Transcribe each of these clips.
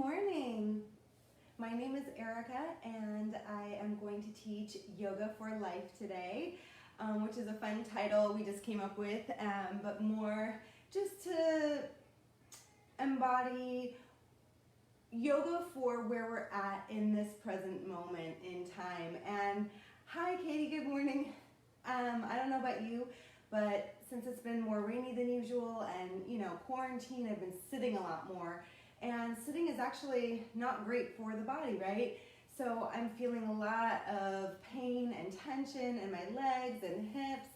morning. My name is Erica and I am going to teach Yoga for Life today, which is a fun title we just came up with, but more just to embody yoga for where we're at in this present moment in time. And hi Katie, good morning. I don't know about you, but since it's been more rainy than usual and quarantine, I've been sitting a lot more. And sitting is actually not great for the body, right? So I'm feeling a lot of pain and tension in my legs and hips.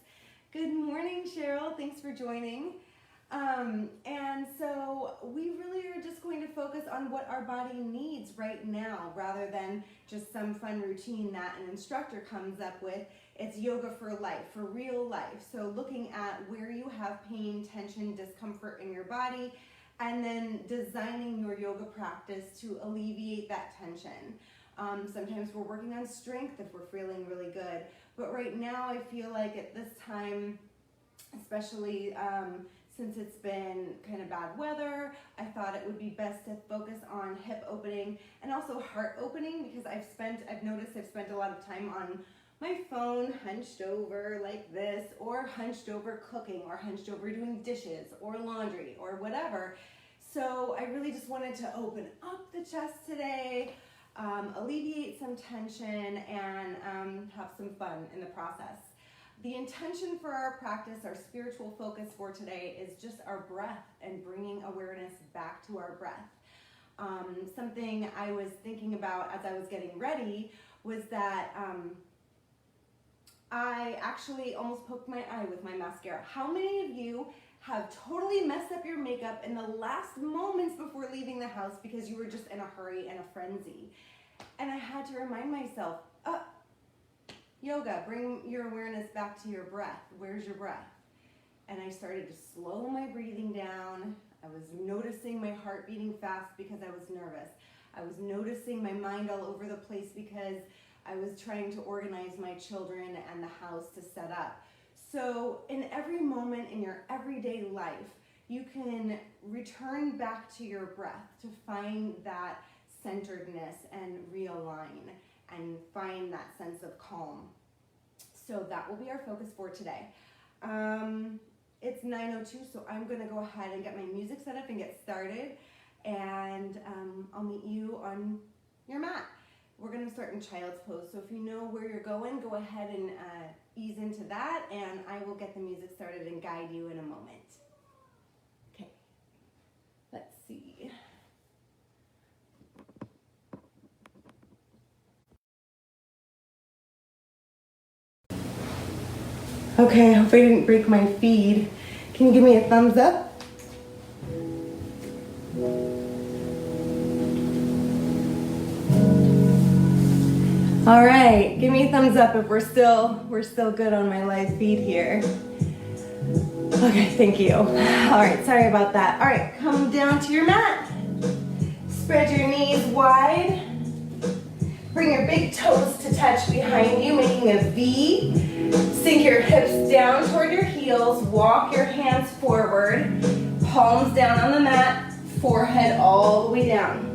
Good morning, Cheryl. Thanks for joining. And so we really are just going to focus on what our body needs right now rather than just some fun routine that an instructor comes up with. It's yoga for life, for real life. So looking at where you have pain, tension, discomfort in your body, and then designing your yoga practice to alleviate that tension. Sometimes we're working on strength if we're feeling really good, but right now I feel like at this time, especially since it's been kind of bad weather, I thought it would be best to focus on hip opening and also heart opening, because I've noticed I've spent a lot of time on my phone hunched over like this, or hunched over cooking, or hunched over doing dishes or laundry or whatever. So I really just wanted to open up the chest today, alleviate some tension, and have some fun in the process. The intention for our practice, our spiritual focus for today, is just our breath and bringing awareness back to our breath. Something I was thinking about as I was getting ready was that I actually almost poked my eye with my mascara. How many of you have totally messed up your makeup in the last moments before leaving the house because you were just in a hurry and a frenzy? And I had to remind myself, yoga, bring your awareness back to your breath. Where's your breath? And I started to slow my breathing down. I was noticing my heart beating fast because I was nervous. I was noticing my mind all over the place because I was trying to organize my children and the house to set up. So in every moment in your everyday life, you can return back to your breath to find that centeredness and realign and find that sense of calm. So that will be our focus for today. It's 9:02, so I'm gonna go ahead and get my music set up and get started, and I'll meet you on your mat. We're gonna start in child's pose, so if you know where you're going, go ahead and ease into that, and I will get the music started and guide you in a moment. Okay, let's see. Okay, I hope I didn't break my feed. Can you give me a thumbs up? All right, give me a thumbs up if we're still good on my live feed here. Okay, thank you. All right, sorry about that. All right, come down to your mat. Spread your knees wide. Bring your big toes to touch behind you, making a V. Sink your hips down toward your heels. Walk your hands forward. Palms down on the mat. Forehead all the way down.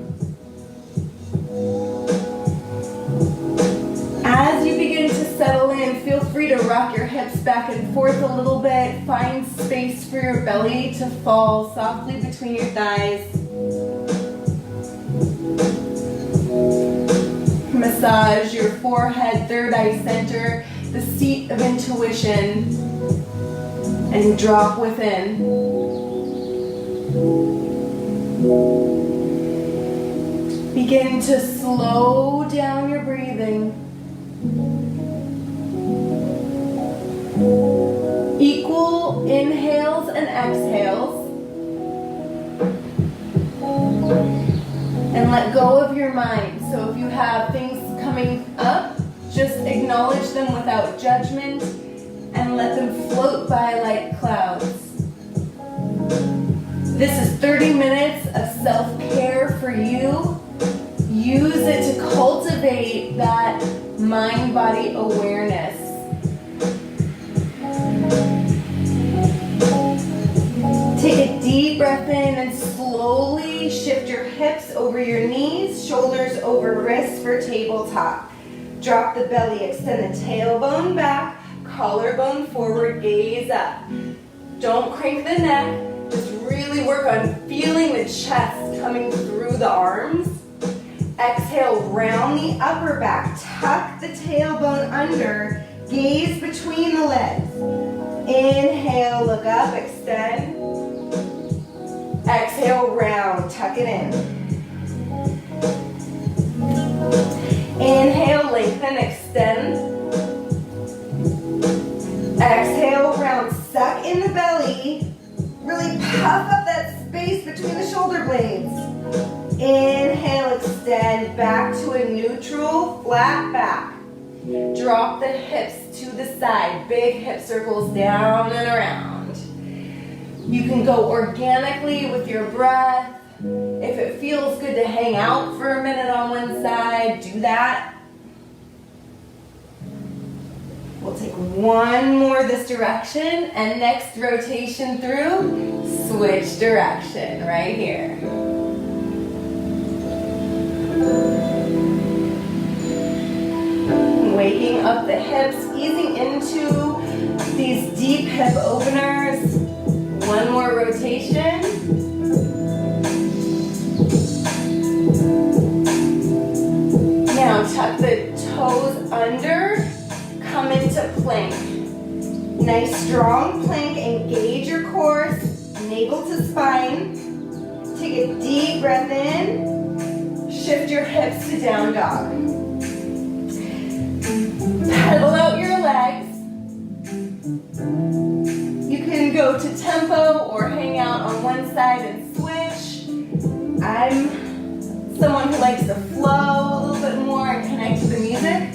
As you begin to settle in, feel free to rock your hips back and forth a little bit. Find space for your belly to fall softly between your thighs. Massage your forehead, third eye center, the seat of intuition, and drop within. Begin to slow down your breathing. Equal inhales and exhales. And let go of your mind. So if you have things coming up, just acknowledge them without judgment and let them float by like clouds. This is 30 minutes of self-care for you. Use it to cultivate that mind-body awareness. Take a deep breath in and slowly shift shift your hips over your knees, shoulders over wrists for tabletop. Drop the belly, extend the tailbone back, collarbone forward, gaze up. Don't crank the neck, just really work on feeling the chest coming through the arms. Exhale, round the upper back, tuck the tailbone under, gaze between the legs. Inhale, look up, extend. Exhale, round, tuck it in. Inhale, lengthen, extend. Exhale, round, suck in the belly. Really puff up that space between the shoulder blades. Inhale, extend back to a neutral, flat back. Drop the hips to the side, big hip circles down and around. You can go organically with your breath. If it feels good to hang out for a minute on one side, do that. We'll take one more this direction, and next rotation through, switch direction right here. Waking up the hips, easing into these deep hip openers. One more rotation. Now tuck the toes under, come into plank. Nice strong plank, engage your core, navel to spine. Take a deep breath in, shift your hips to down dog. Pedal out your legs. You can go to tempo or hang out on one side and switch. I'm someone who likes to flow a little bit more and connect to the music.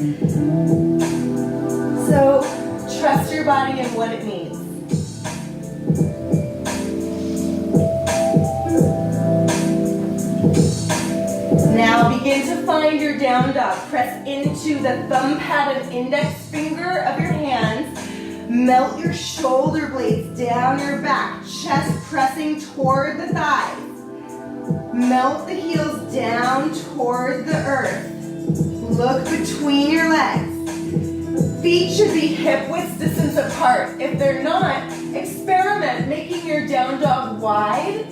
So trust your body and what it needs. Now begin to find your down dog. Press into the thumb pad and index finger of your hands. Melt your shoulder blades down your back, chest pressing toward the thighs. Melt the heels down toward the earth. Look between your legs. Feet should be hip width distance apart. If they're not, experiment making your down dog wide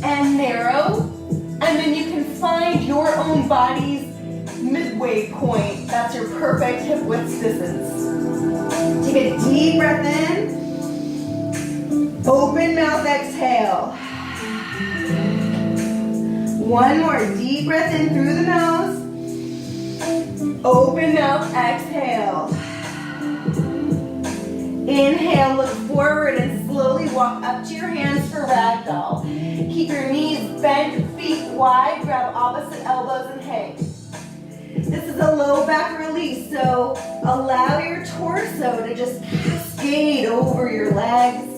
and narrow, and then you can find your own body's midway point. That's your perfect hip width distance. Take a deep breath in. Open mouth, exhale. One more deep breath in through the nose. Open mouth, exhale. Inhale, look forward and slowly walk up to your hands for ragdoll. Keep your knees bent, feet wide, grab opposite elbows and hang. This is a low back release, so allow your torso to just cascade over your legs.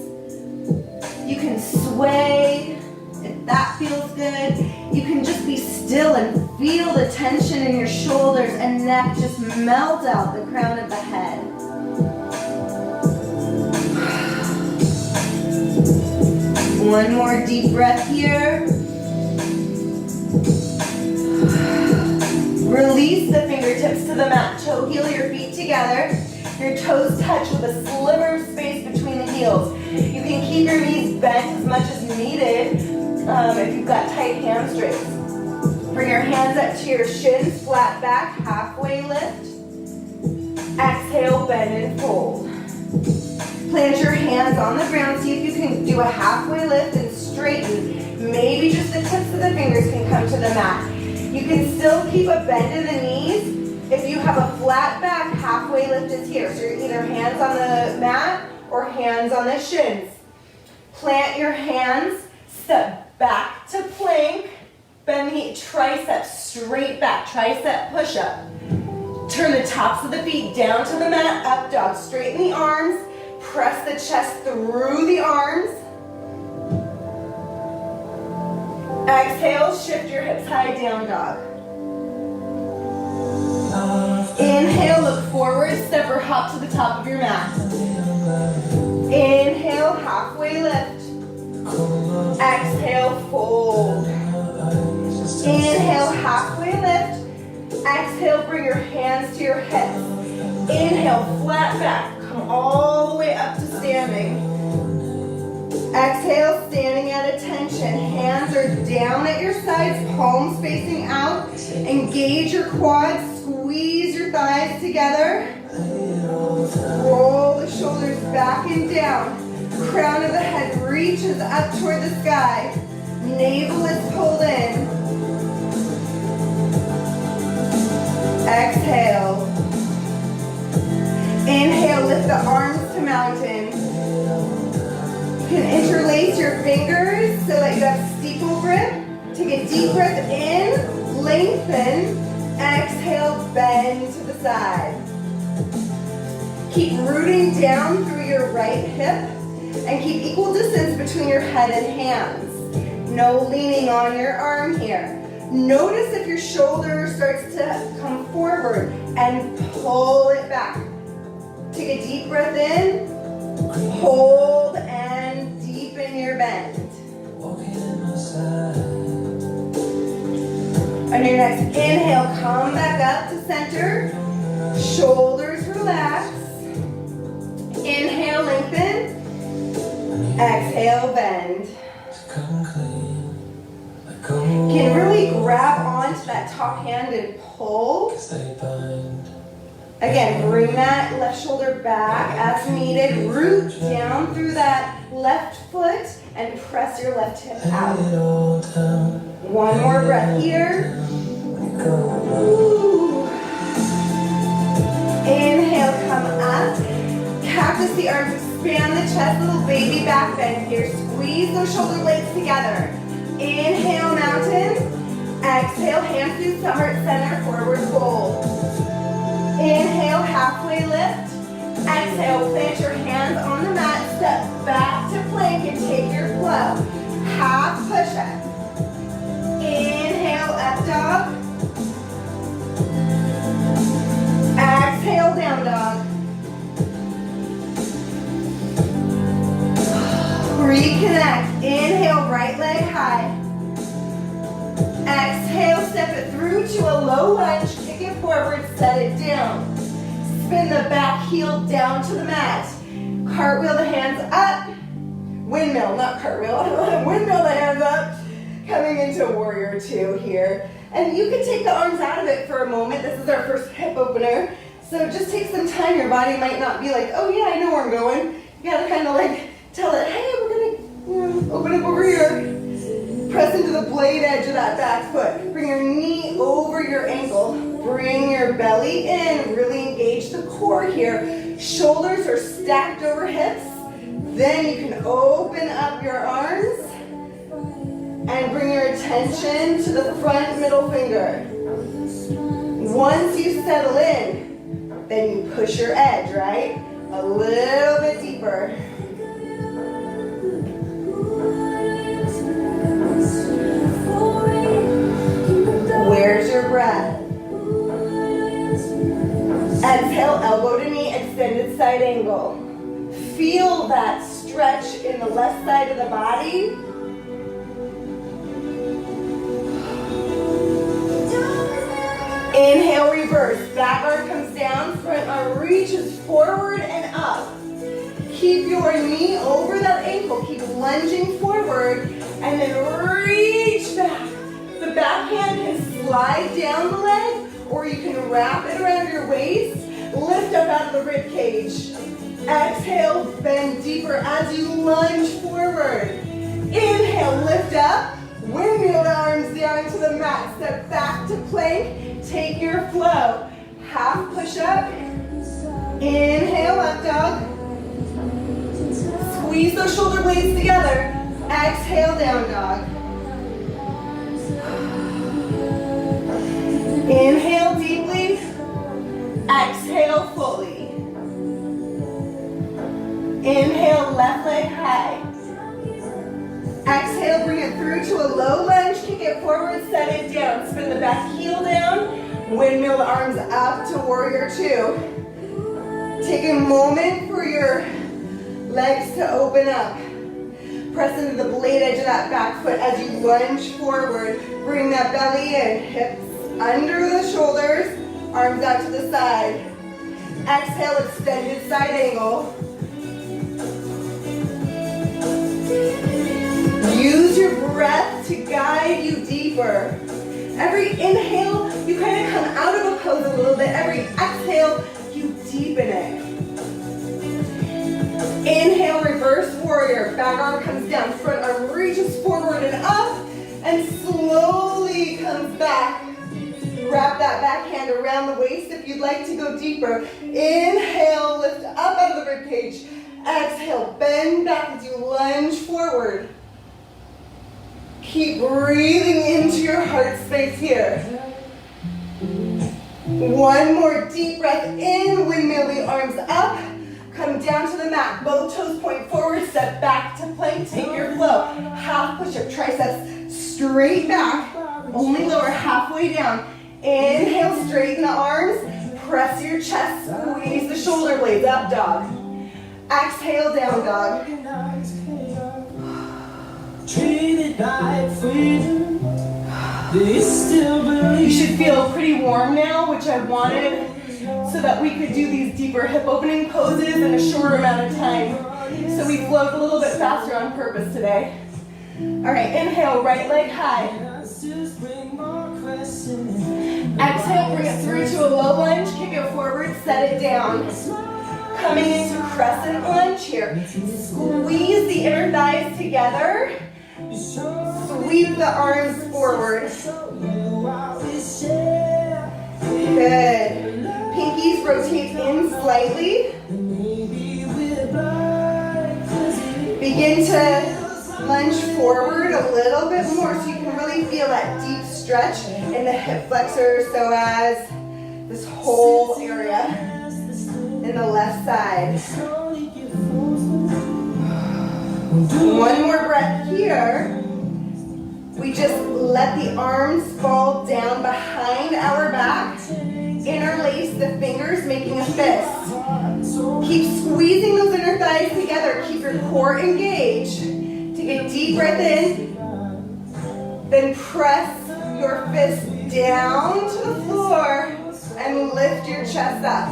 You can sway if that feels good. You can just be still and feel the tension in your shoulders and neck just melt out the crown of the head. One more deep breath here. Release the fingertips to the mat. Toe heel your feet together. Your toes touch with a sliver of space between the heels. You can keep your knees bent as much as needed if you've got tight hamstrings. Bring your hands up to your shins, flat back, halfway lift. Exhale, bend and fold. Plant your hands on the ground. See if you can do a halfway lift and straighten. Maybe just the tips of the fingers can come to the mat. You can still keep a bend in the knees. If you have a flat back, halfway lift is here. So you're either hands on the mat or hands on the shins. Plant your hands, step back to plank. Bend the tricep straight back, tricep push-up. Turn the tops of the feet down to the mat, up dog. Straighten the arms, press the chest through the arms. Exhale, shift your hips high, down dog. Inhale, look forward, step or hop to the top of your mat. Inhale, halfway lift. Exhale, fold. Inhale, halfway lift. Exhale, bring your hands to your hips. Inhale, flat back. Come all the way up to standing. Exhale, standing at attention. Hands are down at your sides, palms facing out. Engage your quads, squeeze your thighs together. Roll the shoulders back and down. Crown of the head reaches up toward the sky. Navel is pulled in. Exhale. Inhale, lift the arms to mountain. You can interlace your fingers so that you have steeple grip. Take a deep breath in, lengthen. Exhale, bend to the side. Keep rooting down through your right hip and keep equal distance between your head and hands. No leaning on your arm here. Notice if your shoulder starts to come forward and pull it back. Take a deep breath in, hold, and deepen your bend. On your next inhale, come back up to center. Shoulders relax. Inhale, lengthen. Exhale, bend. You can really grab onto that top hand and pull. Again, bring that left shoulder back as needed. Root down through that left foot and press your left hip out. One more breath here. Ooh. Inhale, come up. Cactus the arms, expand the chest, little baby back bend here. Squeeze those shoulder blades together. Inhale, mountain. Exhale, hands to summer center, forward fold. Inhale, halfway lift. Exhale, plant your hands on the mat, step back to plank and take your flow. Half push-up. Inhale, up dog. Exhale, down dog. Reconnect. Inhale, right leg high. Exhale, step it through to a low lunge. Kick it forward, set it down. Spin the back heel down to the mat. Cartwheel the hands up. Windmill, not cartwheel. Windmill the hands up. Coming into warrior two here. And you can take the arms out of it for a moment. This is our first hip opener. So just take some time. Your body might not be like, oh yeah, I know where I'm going. You gotta kind of like tell it, hey, we're gonna open up over here. Press into the blade edge of that back foot. Bring your knee over your ankle. Bring your belly in. Really engage the core here. Shoulders are stacked over hips. Then you can open up your arms and bring your attention to the front middle finger. Once you settle in, then you push your edge, right? A little bit deeper. Where's your breath? Exhale, elbow to knee, extended side angle. Feel that stretch in the left side of the body. Inhale, reverse. Back arm comes down, front arm reaches forward and up. Keep your knee over that ankle. Keep lunging forward and then reach back. The back hand can slide down the leg or you can wrap it around your waist. Lift up out of the rib cage. Exhale, bend deeper as you lunge forward. Inhale, lift up. Windmill the arms down to the mat. Step back to plank. Take your flow. Half push up. Inhale, up dog. Squeeze those shoulder blades together. Exhale, down dog. Inhale deeply. Exhale fully. Inhale, left leg high. Exhale, bring it through to a low lunge. Kick it forward, set it down. Spin the back heel down. Windmill the arms up to warrior two. Take a moment for your legs to open up. Press into the blade edge of that back foot as you lunge forward. Bring that belly in, hips under the shoulders, arms out to the side. Exhale, extended side angle. Use your breath to guide you deeper. Every inhale, you kind of come out of a pose a little bit. Every exhale, you deepen it. Inhale, reverse warrior. Back arm comes down, front arm reaches forward and up, and slowly comes back. Wrap that back hand around the waist if you'd like to go deeper. Inhale, lift up out of the ribcage. Exhale, bend back as you lunge forward. Keep breathing into your heart space here. One more deep breath in, windmill the arms up. Come down to the mat, both toes point forward, step back to plank, take your flow. Half push-up, triceps straight back, only lower halfway down. Inhale, straighten the arms, press your chest, squeeze the shoulder blades, up dog. Exhale, down dog. You should feel pretty warm now, which I wanted, so that we could do these deeper hip opening poses in a shorter amount of time. So we flowed a little bit faster on purpose today. All right, inhale, right leg high. Exhale, bring it through to a low lunge, kick it forward, set it down. Coming into crescent lunge here. Squeeze the inner thighs together. Sweep the arms forward. Good. Pinkies rotate in slightly. Begin to lunge forward a little bit more so you can really feel that deep stretch in the hip flexors, so as this whole area in the left side. One more breath here. We just let the arms fall down behind our back. Interlace the fingers, making a fist. Keep squeezing those inner thighs together. Keep your core engaged. Take a deep breath in. Then press your fist down to the floor and lift your chest up.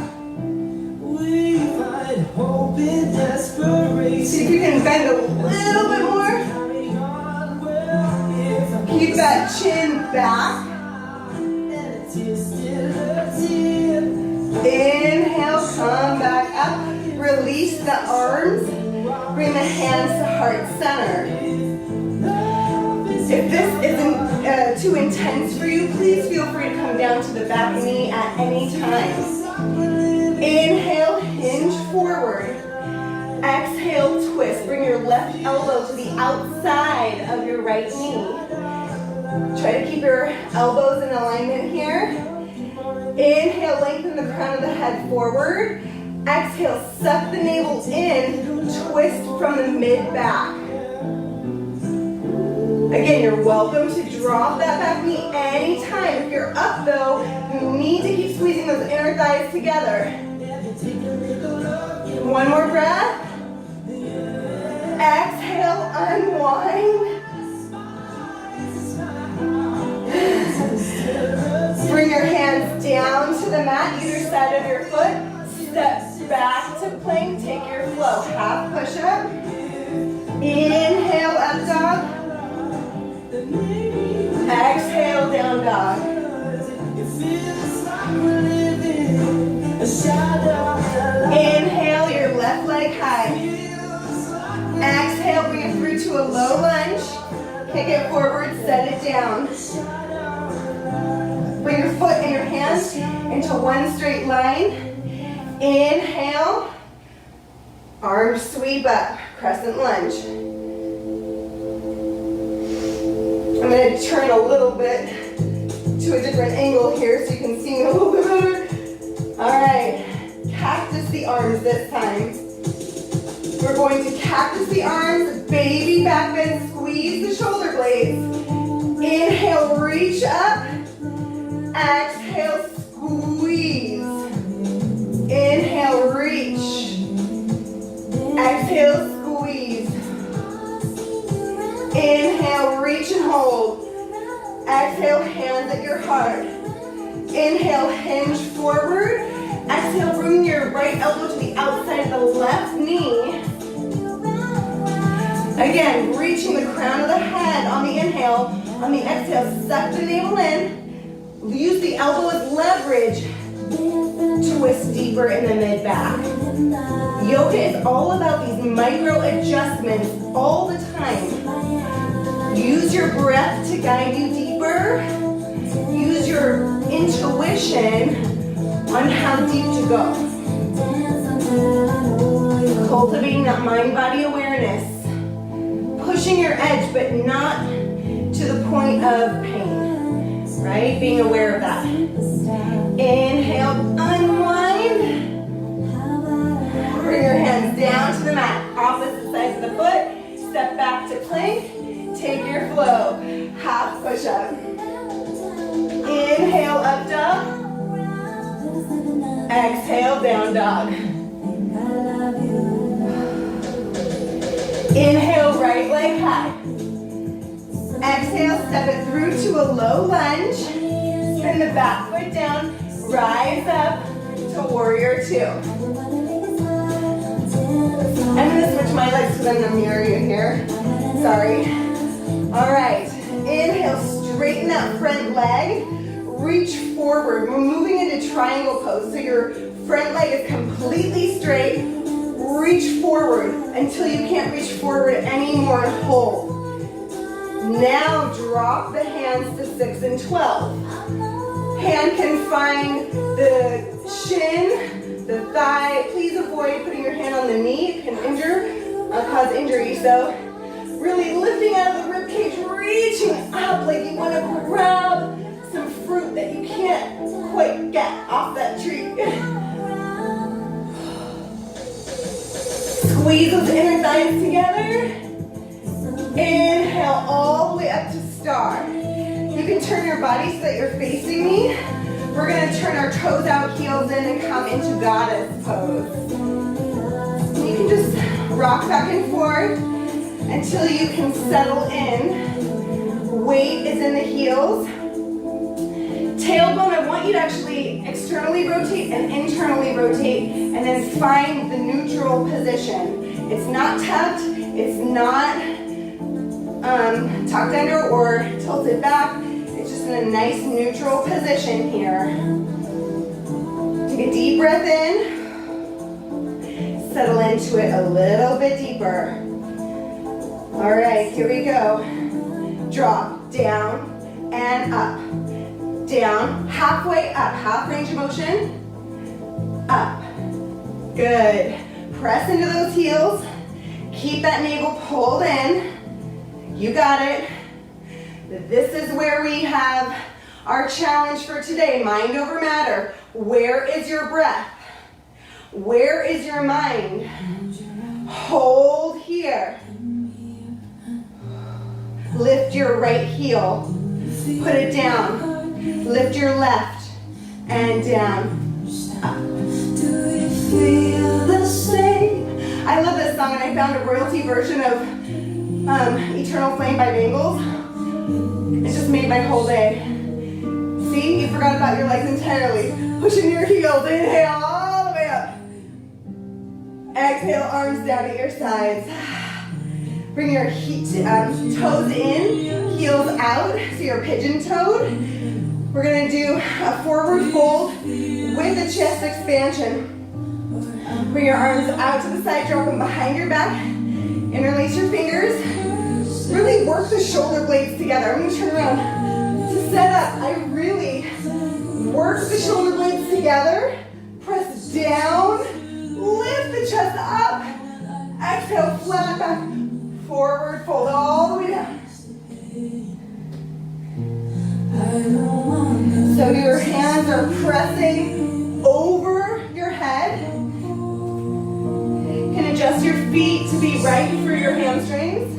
See if you can bend a little bit more. Keep that chin back. Inhale, come back up. Release the arms. Bring the hands to heart center. If this isn't too intense for you, please feel free to come down to the back knee at any time. Inhale, hinge forward. Exhale, twist. Bring your left elbow to the outside of your right knee. Try to keep your elbows in alignment here. Inhale, lengthen the crown of the head forward. Exhale, suck the navel in, twist from the mid-back. Again, you're welcome to drop that back knee anytime. If you're up though, you need to keep squeezing those inner thighs together. One more breath. Exhale, unwind. Bring your hands down to the mat, either side of your foot. Step back to plank, take your flow. Half push-up. Inhale, up dog. Exhale, down dog. Inhale, your left leg high. Exhale, bring it through to a low lunge. Kick it forward, set it down. Bring your foot and your hands into one straight line. Inhale, arms sweep up, crescent lunge. I'm going to turn a little bit to a different angle here so you can see me a little bit better. All right, cactus the arms this time. We're going to cactus the arms, baby back bend, squeeze the shoulder blades. Inhale, reach up. Exhale, squeeze. Inhale, reach. Exhale, squeeze. Inhale, reach and hold. Exhale, hands at your heart. Inhale, hinge forward. Exhale, bring your right elbow to the outside of the left knee. Again, reaching the crown of the head on the inhale. On the exhale, suck the navel in. Use the elbow as leverage. Twist deeper in the mid-back. Yoga is all about these micro adjustments all the time. Use your breath to guide you deeper. Use your intuition on how deep to go. Cultivating that mind-body awareness. Pushing your edge, but not to the point of pain, right? Being aware of that. Inhale, unwind. Bring your hands down to the mat. Opposite sides of the foot. Step back to plank. Take your flow. Half push-up. Inhale, up dog. Exhale, down dog. Inhale, right leg high. Exhale, step it through to a low lunge. Turn the back foot down. Rise up to warrior two. I'm going to switch my legs because I'm going to mirror you here. Sorry. All right. Inhale, straighten that front leg. Reach forward. We're moving into triangle pose. So your front leg is completely straight. Reach forward until you can't reach forward anymore and hold. Now drop the hands to 6 and 12. Hand can find the shin, the thigh. Please avoid putting your hand on the knee. It can cause injury. So really lifting out of the rib cage, reaching up like you want to grab some fruit that you can't quite get off that tree. Squeeze those inner thighs together. Inhale all the way up to star. You can turn your body so that you're facing me. We're going to turn our toes out, heels in, and come into goddess pose. You can just rock back and forth until you can settle in. Weight is in the heels. Tailbone, I want you to actually externally rotate and internally rotate, and then find the neutral position. It's not tucked, it's not tucked under or tilted back. It's just in a nice neutral position here. Take a deep breath in. Settle into it a little bit deeper. All right, here we go. Drop, down, and up. Down, halfway up, half range of motion. Up. Good. Press into those heels. Keep that navel pulled in. You got it. This is where we have our challenge for today, mind over matter. Where is your breath? Where is your mind? Hold here. Lift your right heel. Put it down. Lift your left and down. Up. Do you feel the same? I love this song, and I found a royalty version of Eternal Flame by Bangles. It's just made my whole day. See, you forgot about your legs entirely. Pushing your heels, inhale all the way up. Exhale, arms down at your sides. Bring your toes in, heels out, so you're pigeon-toed. We're gonna do a forward fold with a chest expansion. Bring your arms out to the side, drop them behind your back. Interlace your fingers. Really work the shoulder blades together. I'm gonna turn around. To set up, I really work the shoulder blades together. Press down, lift the chest up. Exhale, flat back, forward fold all the way down. So your hands are pressing over your head. You can adjust your feet to be right for your hamstrings.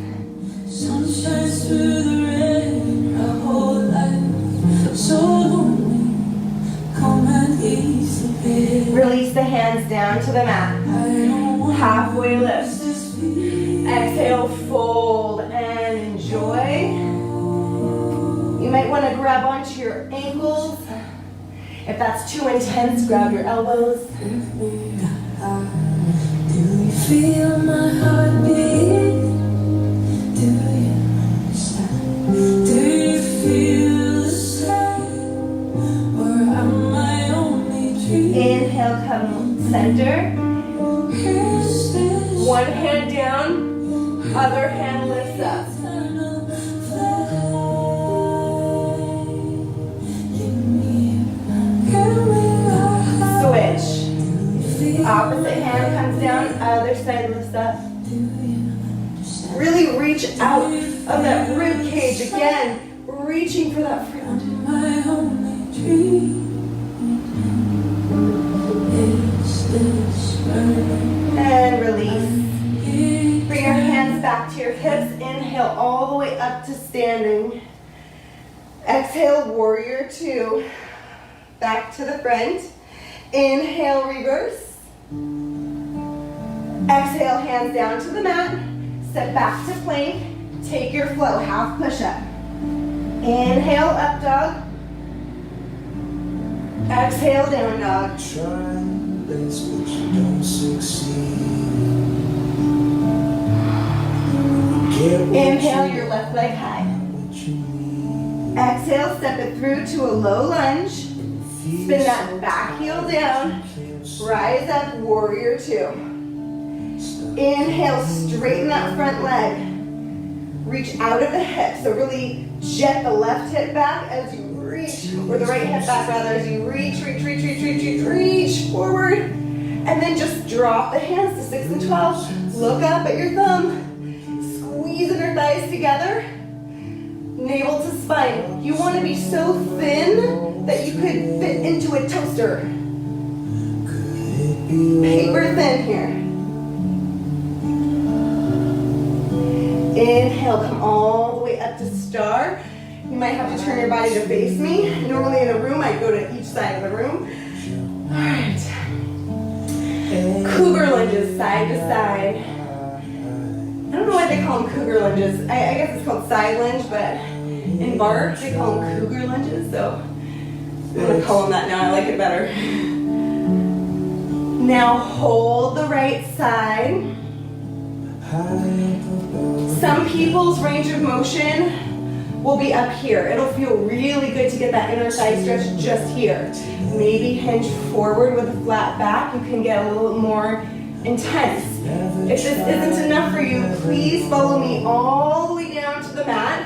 Sun shines through the rain, a whole life so lonely. Come and ease the pain. Release the hands down to the mat. Halfway lift. Exhale, fold and want to grab onto your ankles. If that's too intense, grab your elbows. Do you feel my heartbeat? Do you understand? Do you feel the same? Or am I only dreaming? Inhale, come center. One hand down, other hand lifts up. Switch. Opposite hand comes down, other side lifts up. Really reach out of that rib cage again, reaching for that front. And release. Bring your hands back to your hips. Inhale all the way up to standing. Exhale, warrior two. Back to the front. Inhale, reverse. Exhale, hands down to the mat. Step back to plank. Take your flow, half push-up. Inhale, up dog. Exhale, down dog. But you don't succeed. Inhale, your left leg high. Exhale, step it through to a low lunge. Spin that back heel down. Rise up, warrior two. Inhale, straighten that front leg. Reach out of the hip. So really jet the left hip back as you reach, or the right hip back rather, as you reach forward. And then just drop the hands to 6 and 12. Look up at your thumb. Squeeze inner thighs together. Navel to spine. You want to be so thin that you could fit into a toaster. Paper thin here. Inhale, come all the way up to star. You might have to turn your body to face me. Normally in a room, I'd go to each side of the room. All right. Cougar lunges, side to side. I don't know why they call them cougar lunges. I guess it's called side lunge, but in bark, they call them cougar lunges, so I'm going to call them that now. I like it better. Now hold the right side. Some people's range of motion will be up here. It'll feel really good to get that inner thigh stretch just here. Maybe hinge forward with a flat back. You can get a little more intense. If this isn't enough for you, please follow me all the way down to the mat.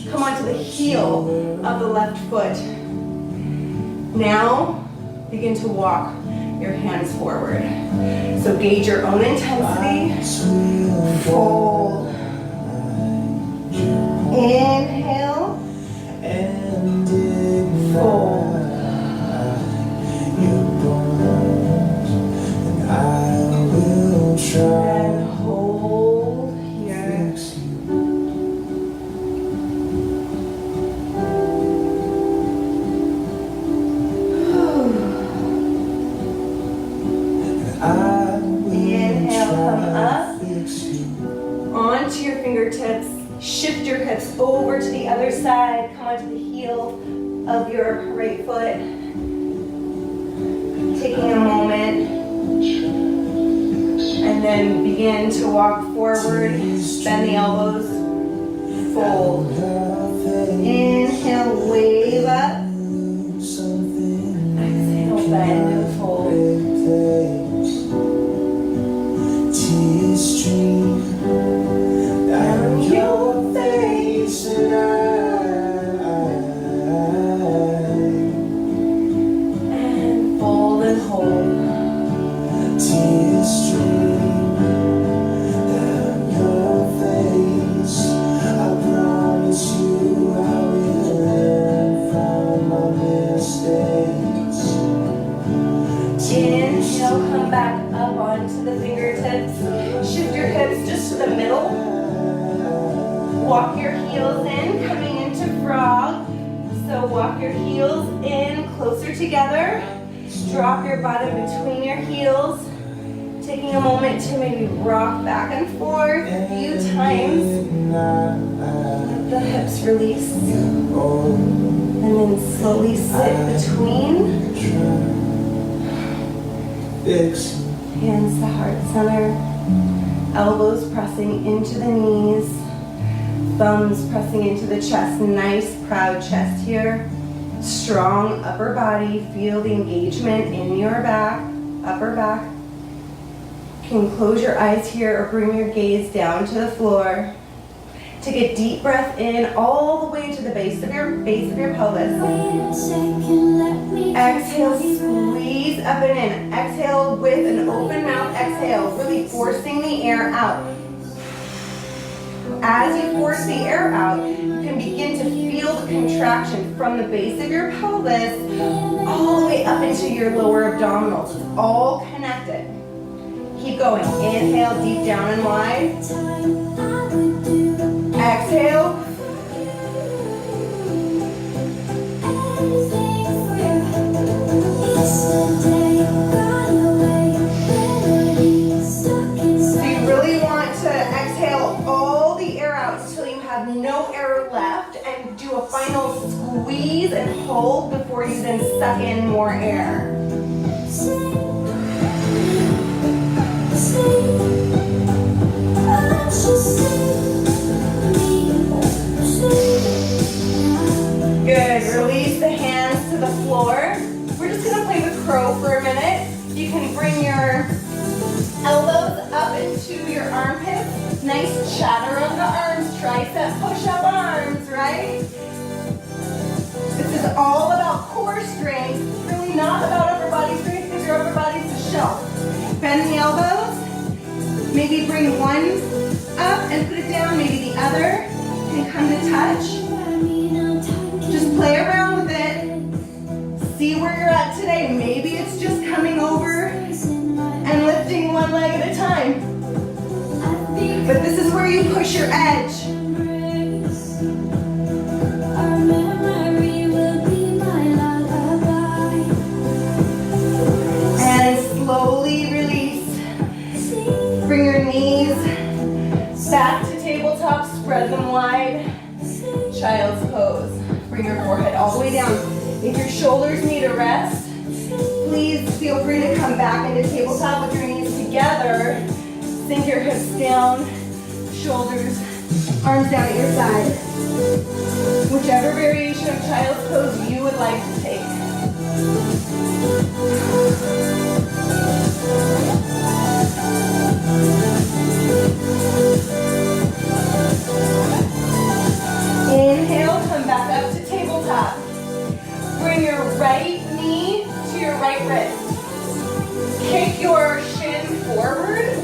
Come onto the heel of the left foot. Now, begin to walk your hands forward. So gauge your own intensity. Fold. Inhale. Fold. And hold here. Inhale, come up. Onto your fingertips. Shift your hips over to the other side. Come onto the heel of your right foot. Taking a moment. And then begin to walk forward. Bend the elbows. Fold. Inhale, wave up. Exhale, bend and fold. Tears stream down your face and And fold and hold. tears stream down your face. I promise you I will learn from my mistakes. Inhale, come back up onto the fingertips. Shift your hips just to the middle. Walk your heels in, coming into frog. So walk your heels in closer together. Drop your bottom between your heels. Taking a moment to maybe rock back and forth a few times. the hips release. And then slowly sit between. Hands to heart center. Elbows pressing into the knees. Thumbs pressing into the chest. Nice proud chest here. Strong upper body. Feel the engagement in your back, upper back. You can close your eyes here or bring your gaze down to the floor. Take a deep breath in all the way to the base of your pelvis. Exhale, squeeze up and in. Exhale with an open mouth. Exhale, really forcing the air out. As you force the air out, you can begin to feel the contraction from the base of your pelvis all the way up into your lower abdominals. It's all connected. Keep going. Inhale, deep down and wide. Exhale. So you really want to exhale all the air out until you have no air left, and do a final squeeze and hold before you then suck in more air. Good. Release the hands to the floor. We're just going to play the crow for a minute. You can bring your elbows up into your armpits. Nice chatter of the arms. Tricep push-up arms, right? This is all about core strength. It's really not about upper body strength because your upper body's a shelf. Bend the elbows. Maybe bring one up and put it down. Maybe the other can come to touch. Just play around with it. See where you're at today. Maybe it's just coming over and lifting one leg at a time. But this is where you push your edge. And slowly release. Bring your knees back to tabletop. Spread them wide. Child's pose. Bring your forehead all the way down. If your shoulders need a rest, please feel free to come back into tabletop with your knees together. Sink your hips down, shoulders, arms down at your side. Whichever variation of child's pose you would like to take. Inhale, come back up to tabletop. Bring your right knee to your right wrist. Kick your shin forward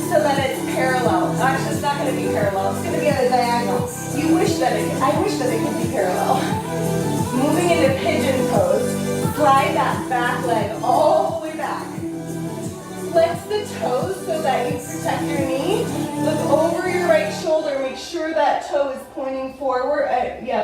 so that it's parallel. Actually, it's not going to be parallel. It's going to be at a diagonal. I wish that it could be parallel. Moving into pigeon pose. Slide that back leg all the way back. Flex the toes so that you protect your knee. Look over your right shoulder. Make sure that toe is pointing forward.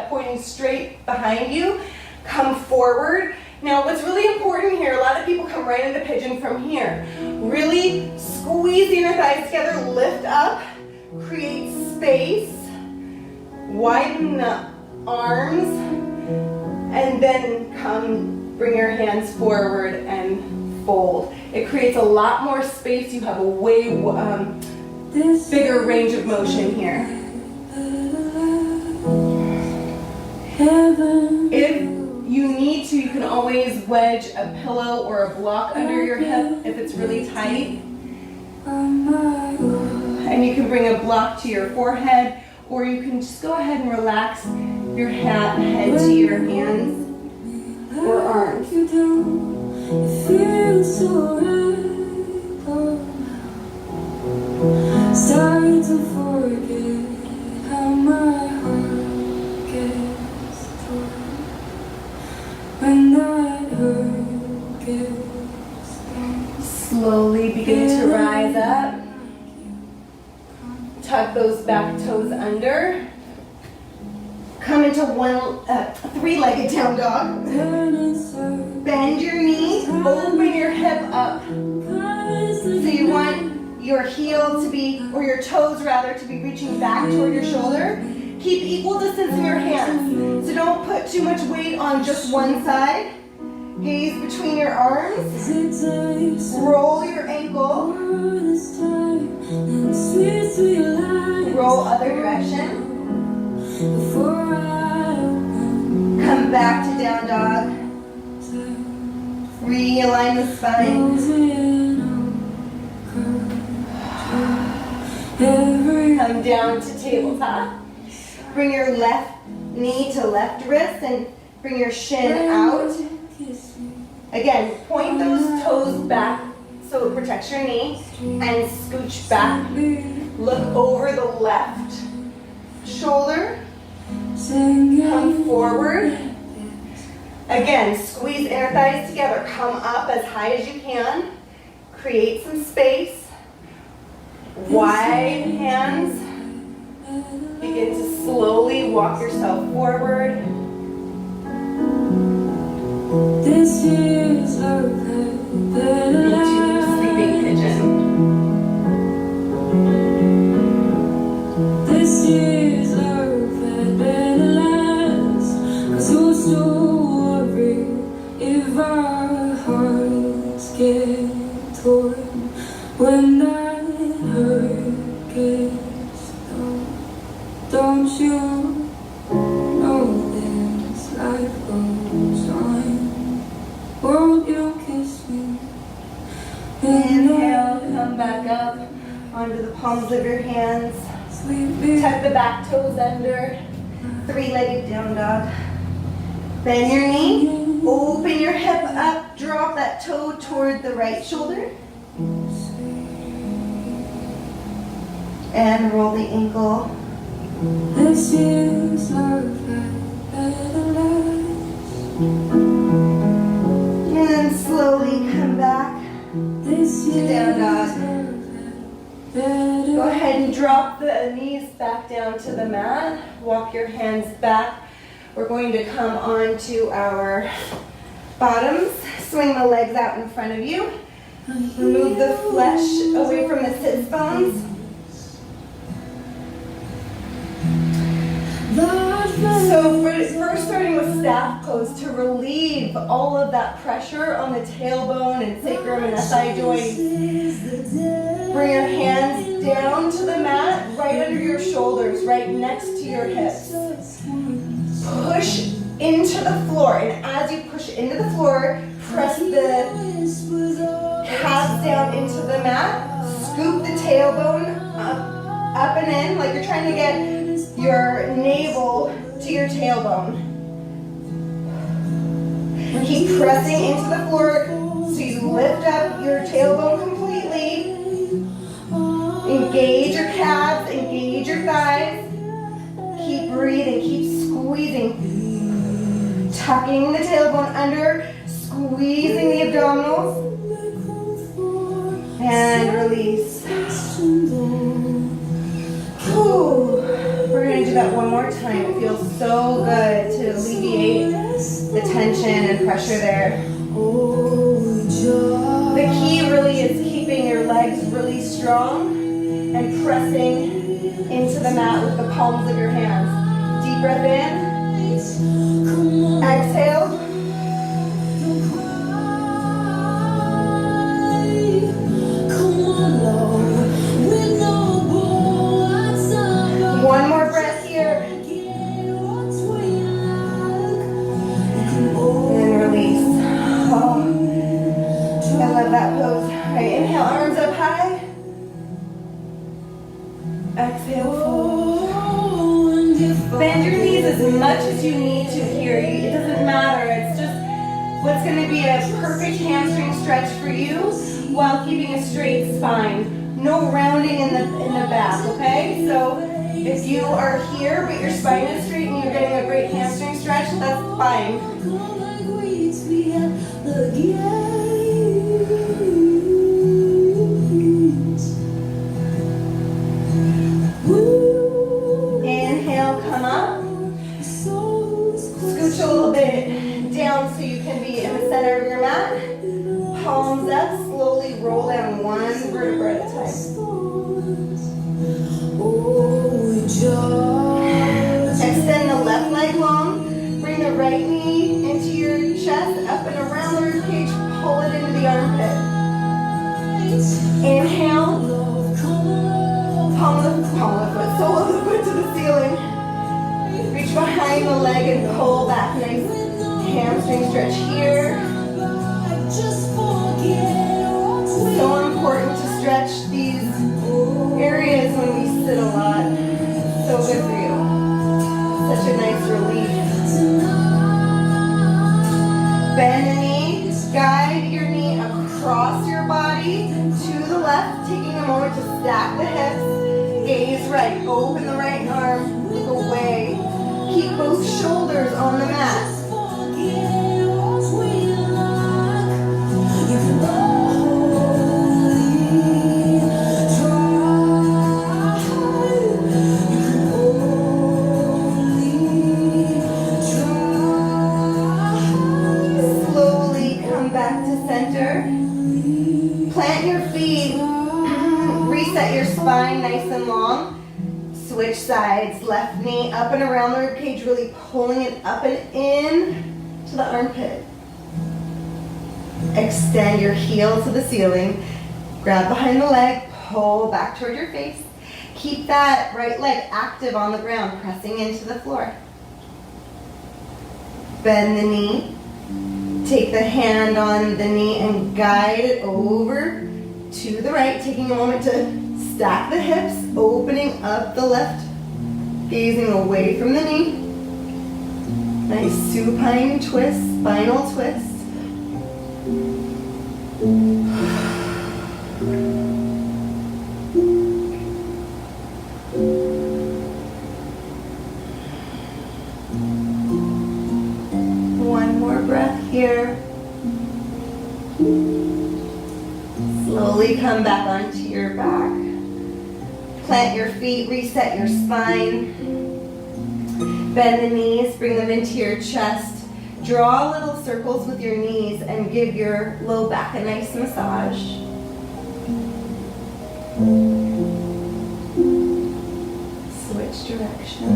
Pointing straight behind you. Come forward. Now, what's really important here, a lot of people come right into pigeon from here. Really squeeze the inner thighs together, lift up, create space, widen the arms, and then bring your hands forward and fold. It creates a lot more space. You have a way bigger range of motion here. If you need to, you can always wedge a pillow or a block under your hip if it's really tight. And you can bring a block to your forehead, or you can just go ahead and relax your head to your hands or arms. Starting to forget how my heart gets torn when that hurt gets torn. Slowly begin to rise up. Tuck those back toes under. Come into three-legged down dog. Bend your knee, open your hip up. So you want your heel to be, or your toes rather, to be reaching back toward your shoulder. Keep equal distance in your hands. So don't put too much weight on just one side. Gaze between your arms. Roll your ankle. Roll other direction. Come back to down dog. Realign the spine. Come down to tabletop. Bring your left knee to left wrist and bring your shin out. Again, point those toes back so it protects your knee and scooch back. Look over the left shoulder. Come forward. Again, squeeze inner thighs together. Come up as high as you can. Create some space. Wide hands. Begin to slowly walk yourself forward. This is into sleeping pigeon. This is better last. 'Cause we'll still worry if our hearts get torn when that hurt gets done. Don't you know this life goes on? Won't you kiss me? Inhale, come back up onto the palms of your hands. Tuck the back toes under. Three-legged down dog. Bend your knee. Open your hip up. Drop that toe toward the right shoulder. And roll the ankle. This is love better last. And then slowly come back to down dog. Go ahead and drop the knees back down to the mat. Walk your hands back. We're going to come on to our bottoms. Swing the legs out in front of you. Remove the flesh away from the sits bones. So first starting with staff pose to relieve all of that pressure on the tailbone and sacrum and SI joints. Bring your hands down to the mat, right under your shoulders, right next to your hips. Push into the floor, and as you push into the floor, press the calves down into the mat. Scoop the tailbone up and in, like you're trying to get your navel to your tailbone. Keep pressing into the floor so you lift up your tailbone completely. Engage your calves, engage your thighs. Keep breathing, keep squeezing. Tucking the tailbone under, squeezing the abdominals. And release. Whew. We're going to do that one more time. It feels so good to alleviate the tension and pressure there. The key really is keeping your legs really strong and pressing into the mat with the palms of your hands. Deep breath in. Exhale. One more breath here. And release. Oh, I love that pose. All right, inhale, arms up high. Exhale, fold. Bend your knees as much as you need to here. It doesn't matter. It's just what's going to be a perfect hamstring stretch for you while keeping a straight spine. No rounding in the back, okay? So if you are here but your spine is straight and you're getting a great hamstring stretch, that's fine. Inhale, come up. Scooch a little bit down so you can be in the center of your mat. Palms up, slowly roll down one vertebra at a time. right knee into your chest, up and around the ribcage, pull it into the armpit. Inhale, palm of the foot, sole of the foot to the ceiling. Reach behind the leg and pull back. Nice hamstring stretch here. So important to stretch these areas when we sit a lot. So good for you. Such a nice relief. Bend the knee. Guide your knee across your body to the left. Taking a moment to stack the hips. Gaze right. Open the right arm. Look away. Keep both shoulders on the mat. Plant your feet, reset your spine nice and long. Switch sides, left knee up and around the ribcage, really pulling it up and in to the armpit. Extend your heel to the ceiling. Grab behind the leg, pull back toward your face. Keep that right leg active on the ground, pressing into the floor. Bend the knee. Take the hand on the knee and guide it over to the right, taking a moment to stack the hips, opening up the left, gazing away from the knee. Nice supine twist, spinal twist. One more breath here. Slowly come back onto your back. Plant your feet, reset your spine. Bend the knees, bring them into your chest. Draw little circles with your knees and give your low back a nice massage. Switch direction.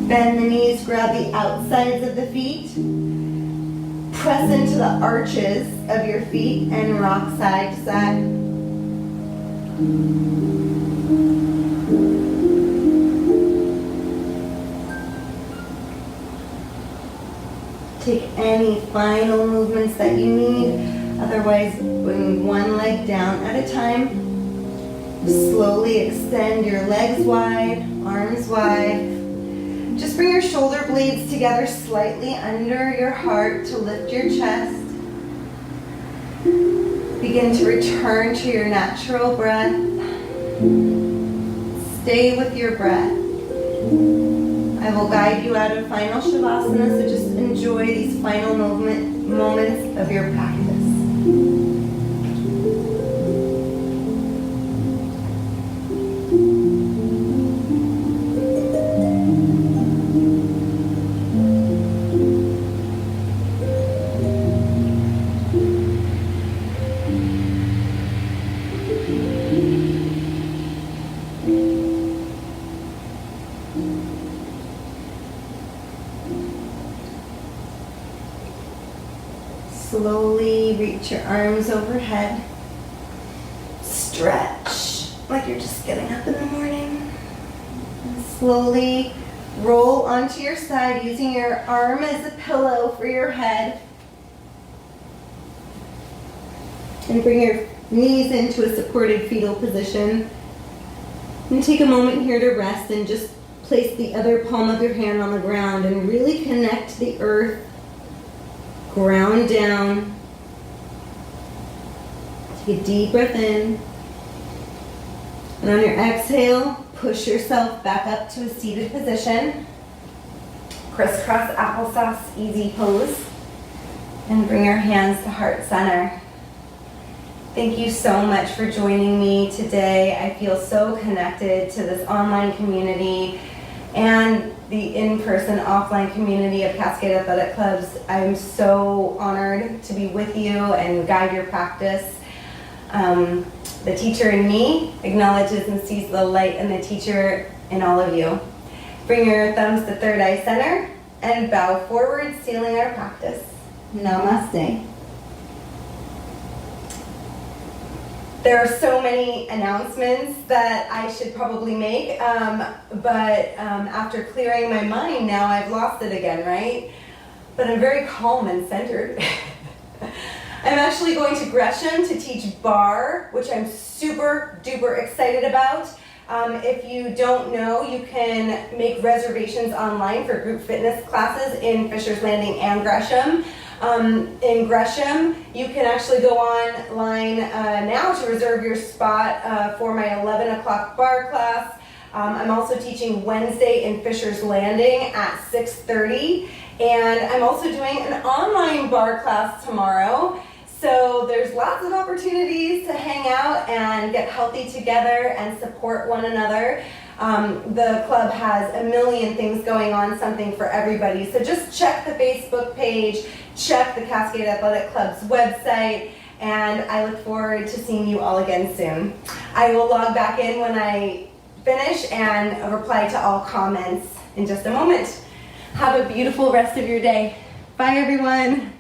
Bend the knees, grab the outsides of the feet. Press into the arches of your feet and rock side to side. Take any final movements that you need. Otherwise, bring one leg down at a time. Slowly extend your legs wide, arms wide. Just bring your shoulder blades together slightly under your heart to lift your chest. Begin to return to your natural breath. Stay with your breath. I will guide you out of final Shavasana, so just enjoy these final moments of your practice. Slowly reach your arms overhead. Stretch like you're just getting up in the morning. And slowly roll onto your side using your arm as a pillow for your head. And bring your knees into a supported fetal position. And take a moment here to rest and just place the other palm of your hand on the ground and really connect the earth. Ground down. Take a deep breath in. And on your exhale, push yourself back up to a seated position. Crisscross applesauce, easy pose. And bring your hands to heart center. Thank you so much for joining me today. I feel so connected to this online community and the in-person, offline community of Cascade Athletic Clubs. I'm so honored to be with you and guide your practice. The teacher in me acknowledges and sees the light in the teacher in all of you. Bring your thumbs to third eye center and bow forward, sealing our practice. Namaste. There are so many announcements that I should probably make, but after clearing my mind, now I've lost it again, right? But I'm very calm and centered. I'm actually going to Gresham to teach bar, which I'm super duper excited about. If you don't know, you can make reservations online for group fitness classes in Fisher's Landing and Gresham. In Gresham, you can actually go online now to reserve your spot for my 11 o'clock bar class. I'm also teaching Wednesday in Fisher's Landing at 6:30, and I'm also doing an online bar class tomorrow. So there's lots of opportunities to hang out and get healthy together and support one another. The club has a million things going on, something for everybody. So just check the Facebook page, check the Cascade Athletic Club's website, and I look forward to seeing you all again soon. I will log back in when I finish and reply to all comments in just a moment. Have a beautiful rest of your day. Bye, everyone.